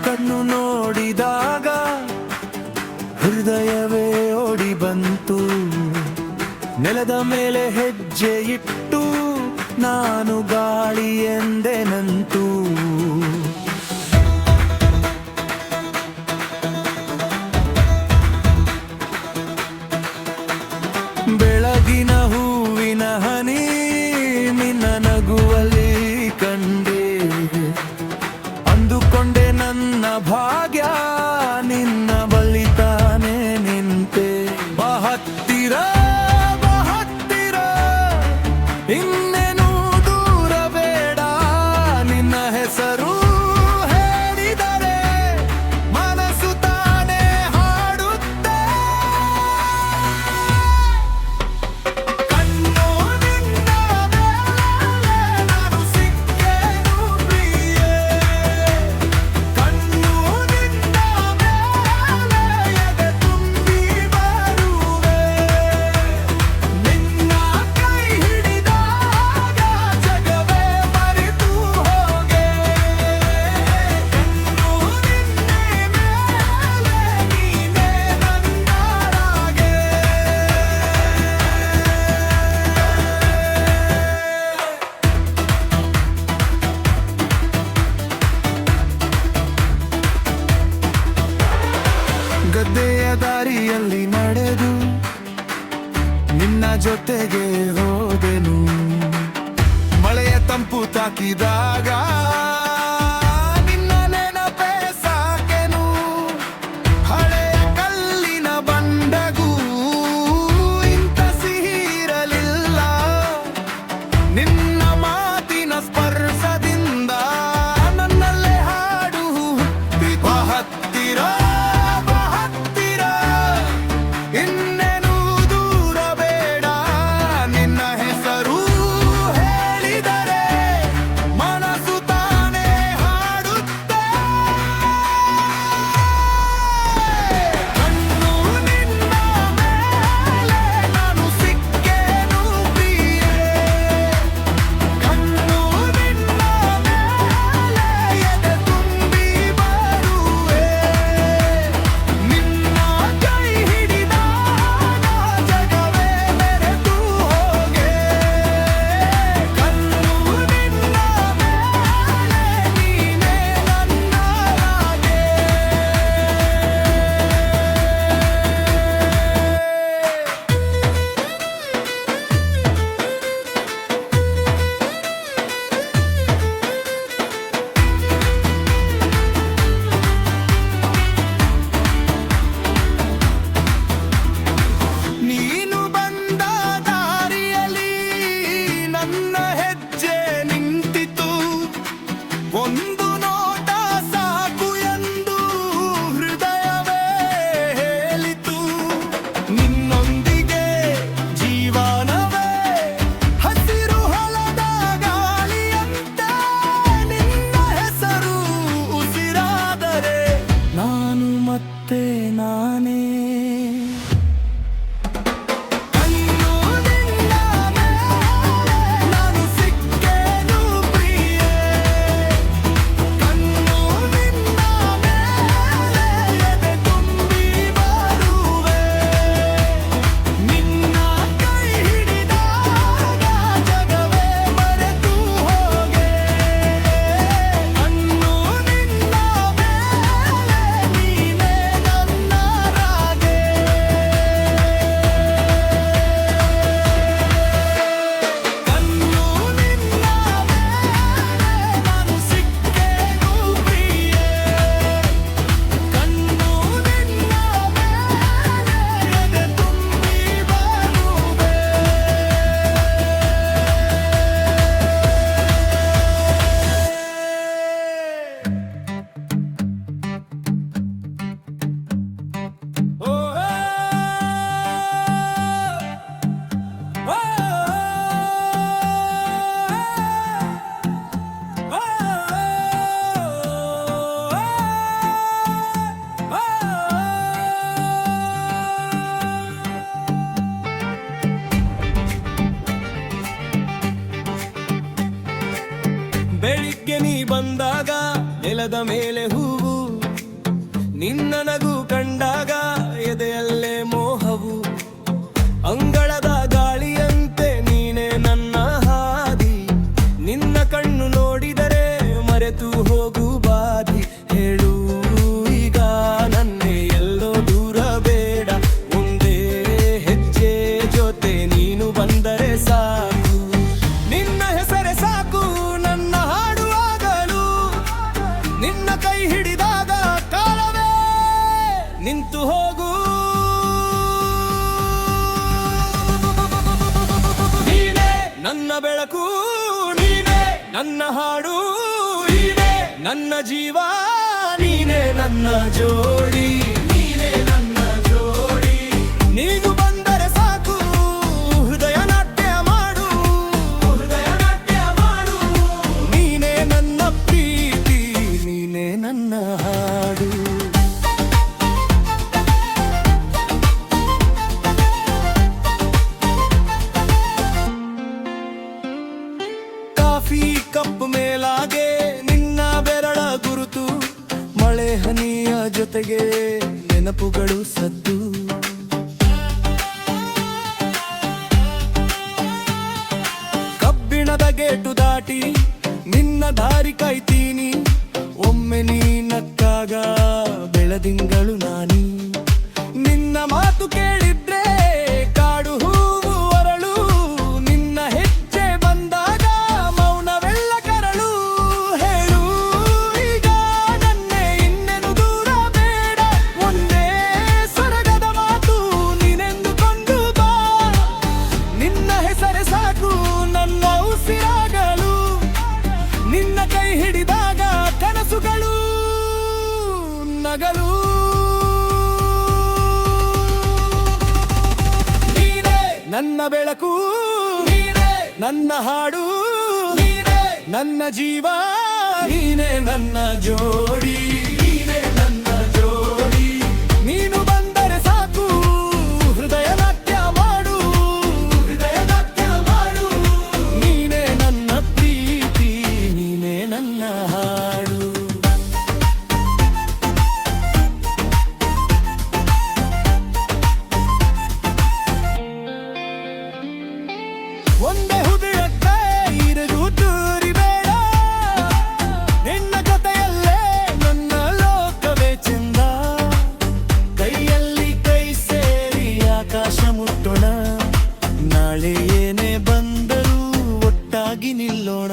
ಕಣ್ಣು ನೋಡಿದಾಗ ಹೃದಯವೇ ಓಡಿ ಬಂತು. ನೆಲದ ಮೇಲೆ ಹೆಜ್ಜೆ ಇಟ್ಟು ನಾನು ಗಾಳಿ ಎಂದೆನಂತು. ಬೆಳಗಿನ ಹೂವಿನ ಹನಿ ನಿನ್ನ ನಗುವಲ್ಲಿ ಕಂಡೆ. ಅಂದುಕೊಂಡೆ ನನ್ನ ಭಾಗ್ಯ ನಿನ್ನ ಬಳಿ ತಾನೇ ನಿಂತೆ. ಬಾ ಹತ್ತಿರ ಇನ್ನೇನು ದೂರ ಬೇಡ. ನಿನ್ನ ಹೆಸರು ಹೇಳಿದರೆ ಮನಸ್ಸು ತಾನೇ ಹಾಡುತ್ತೆ. ಕಣ್ಣು ನಿನ್ನ ಮೇಲೆ ನಾನು ಸಿಕ್ಕೇನು ಪ್ರಿಯೆ. ಕಣ್ಣು ನಿನ್ನ ಮೇಲೆ ಎದೆ ತುಂಬಿ ಬರುವೆ. ನಿನ್ನ ಕೈ ಹಿಡಿದಾಗ ಜಗವೇ ಮರೆತು ಹೋಗೆ. ಕಣ್ಣು ನಿನ್ನೆ ಮೇಲೆ ನೀನೇ ನನ್ನೊಳಗೆ. ಗದ್ದೆಯ ದಾರಿಯಲ್ಲಿ ನಡೆದು ನಿನ್ನ ಜೊತೆಗೆ ಹೋದೆನು. ಮಳೆಯ ತಂಪು ತಾಕಿದಾಗ ನಿನ್ನ ನೆನಪೇ ಸಾಕೆನು. ಹಳೆಯ ಕಲ್ಲಿನ ಬಂಡೆಗೂ ಇಂಥ ಸಿಹಿ ಇರಲಿಲ್ಲ. ನಿನ್ನ ಮಾತಿನ ಸ್ಪರ್ಶದಿಂದ ನನ್ನಲ್ಲೇ ಹಾಡು ಹುಟ್ಟಿತು. ಬಾ ಹತ್ತಿರ ಇನ್ನೇನು ದೂರ ಬೇಡ. ನಿನ್ನ ಹೆಸರು ಹೇಳಿದರೆ ಮನಸ್ಸು ತಾನೇ ಹಾಡುತ್ತೆ. ಕಣ್ಣು ನಿನ್ನ ಮೇಲೆ ನಾನು ಸಿಕ್ಕೇನು ಪ್ರಿಯೆ. ಕಣ್ಣು ನಿನ್ನ ಮೇಲೆ ಎದೆ ತುಂಬಿ ಬರುವೆ. ನಿನ್ನ ಕೈ ಹಿಡಿದಾಗ ಜಗವೇ ಮೆರೆತು ಹೋಗೆ. ಕಣ್ಣು ನಿನ್ನ ಮೇಲೆ ನೀನೇ ನನ್ನೊಳಗೆ. ನೀನು ಬಂದ ದಾರಿಯಲ್ಲಿ ನನ್ನ ಹೆಜ್ಜೆ ನಿಂತಿತು. ಒಂದು ನೋಟ ಸಾಕು ಎಂದು ಹೃದಯವೇ ಹೇಳಿತು. ನಿನ್ನೊಂದಿಗೆ ಜೀವನವೇ ಹಸಿರು ಹೊಲದ ಗಾಳಿಯಂತೆ. ನಿನ್ನ ಹೆಸರು ಉಸಿರಾದರೆ ನಾನು ಮತ್ತೆ ನಾನೇ. ಕಣ್ಣು ನಿನ್ನ ಮೇಲೆ ನಾನು ಸಿಕ್ಕೇನು ಪ್ರಿಯೆ. ಕಣ್ಣು ನಿನ್ನ ಮೇಲೆ ಎದೆ ತುಂಬಿ ಬರುವೆ. ನಿನ್ನ ಕೈ ಹಿಡಿದಾಗ ಜಗವೇ ಮರೆತು ಹೋಗೆ. ಕಣ್ಣು ನಿನ್ನ ಮೇಲೆ ನೀನೇ ನನ್ನೊಳಗೆ. ಕಣ್ಣು ನಿನ್ನ ಮೇಲೆ ನಾನು ಸಿಕ್ಕೇನು ಪ್ರಿಯೆ. ಕಣ್ಣು ನಿನ್ನ ಮೇಲೆ ಎದೆ ತುಂಬಿ ಬರುವೆ. ಓ ಬೆಳಿಗ್ಗೆ ನೀ ಬಂದಾಗ ನೆಲದ ಮೇಲೆ ಹೂವು ನಿನ್ನ ನಗು ಕಂಡಾಗ ಎದೆಯಲ್ಲೇ ಮೋಹವು, ಅಂಗಳದ ಗಾಳಿಯಂತೆ ನೀನೇ ನನ್ನ ಹಾದಿ. ನಿನ್ನ ಕಣ್ಣು ನೋಡಿದರೆ ಮರೆತು ಹೋಗು ಬಾದಿ. ಹೇಳು ಈಗ ನನ್ನೆ ಎಲ್ಲೋ ದೂರ ಬೇಡ, ಒಂದೇ ಹೆಜ್ಜೆ ಜೊತೆ ನೀನು ಬಂದರೆ ಸಾಕು. ನಿನ್ನ ಹೆಸರೇ ಸಾಕು ನನ್ನ ಹಾಡುವಾಗಲು, ನಿನ್ನ ಕೈ ಹಿಡಿದಾಗ ಕಾಲವೇ ನಿಂತು ಹೋಗು. ನೀನೇ ನನ್ನ ಬೆಳಕು, ನೀನೇ ನನ್ನ ಹಾಡು, ನೀನೇ ನನ್ನ ಜೀವ, ನೀನೇ ನನ್ನ ಜೋಡಿ, ನೀನೇ ನನ್ನ ಜೋಡಿ. ನೀನು ಬಂದರೆ ಸಾಕು ಹೃದಯ ನಾಟ್ಯ ಮಾಡು, ಹೃದಯ ನಾಟ್ಯ ಮಾಡು. ನೀನೇ ನನ್ನ ಪ್ರೀತಿ, ನೀನೇ ನನ್ನ ಹಾಡು. ಕಾಫಿ ಕಪ್ ಮೇಲಾಗೆ ನಿನ್ನ ಬೆರಳ ಗುರುತು, ಮಳೆ ಹನಿಯ ಜೊತೆಗೆ ನೆನಪುಗಳು ಸದ್ದು. ಕಬ್ಬಿಣದ ಗೇಟು ದಾಟಿ ನಿನ್ನ ದಾರಿ ಕಾಯ್ತೀನಿ, ಒಮ್ಮೆ ನೀ ನಕ್ಕಾಗ ಬೆಳದಿಂಗಳು ನಾನಿ. ನಿನ್ನ ಮಾತು ಕೇಳಿದ್ರೆ ಕಾಡು ಹೂವು ಅರಳು, ನಿನ್ನ ಹೆಜ್ಜೆ ಬಂದಾಗ ಮೌನವೆಲ್ಲ ಕರಳು. ಹೇಳು ಈಗ ನನ್ನೆ ಇನ್ನೇನು ದೂರ ಬೇಡ, ಒಂದೇ ಸ್ವರ್ಗದ ಮಾತು ನೀನೆಂದುಕೊಂಡು ಬಾ. ನಿನ್ನ ಹೆಸರೇ ಸಾಕು ನನ್ನ ಉಸಿರಾಗಲು, ನಿನ್ನ ಕೈ ಹಿಡಿದಾಗ ಕನಸುಗಳು ನಗಲು. ನೀನೇ ನನ್ನ ಬೆಳಕು, ನೀನೇ ನನ್ನ ಹಾಡು, ನೀನೇ ನನ್ನ ಜೀವ, ನೀನೇ ನನ್ನ ಜೋಡಿ, ನೀನೇ ನನ್ನ ಜೋಡಿ. ನೀನು ಬಂದರೆ ಸಾಕು ಹೃದಯ ನಾಟ್ಯ ಮಾಡು, ಹೃದಯ ನಾಟ್ಯ ಮಾಡು. ನೀನೇ ನನ್ನ ಪ್ರೀತಿ, ನೀನೇ ನನ್ನ ಹಾಡು. ಒಂದೇ ಹೃದಯಕ್ಕೆ ಇರದು ದೂರಿ ಬೇಡ, ನಿನ್ನ ಜೊತೆಯಲ್ಲೇ ನನ್ನ ಲೋಕವೇ ಚೆಂದ. ಕೈಯಲ್ಲಿ ಕೈ ಸೇರಿ ಆಕಾಶ ಮುಟ್ಟೋಣ, ನಾಳೆ ಏನೇ ಬಂದರೂ ಒಟ್ಟಾಗಿ ನಿಲ್ಲೋಣ.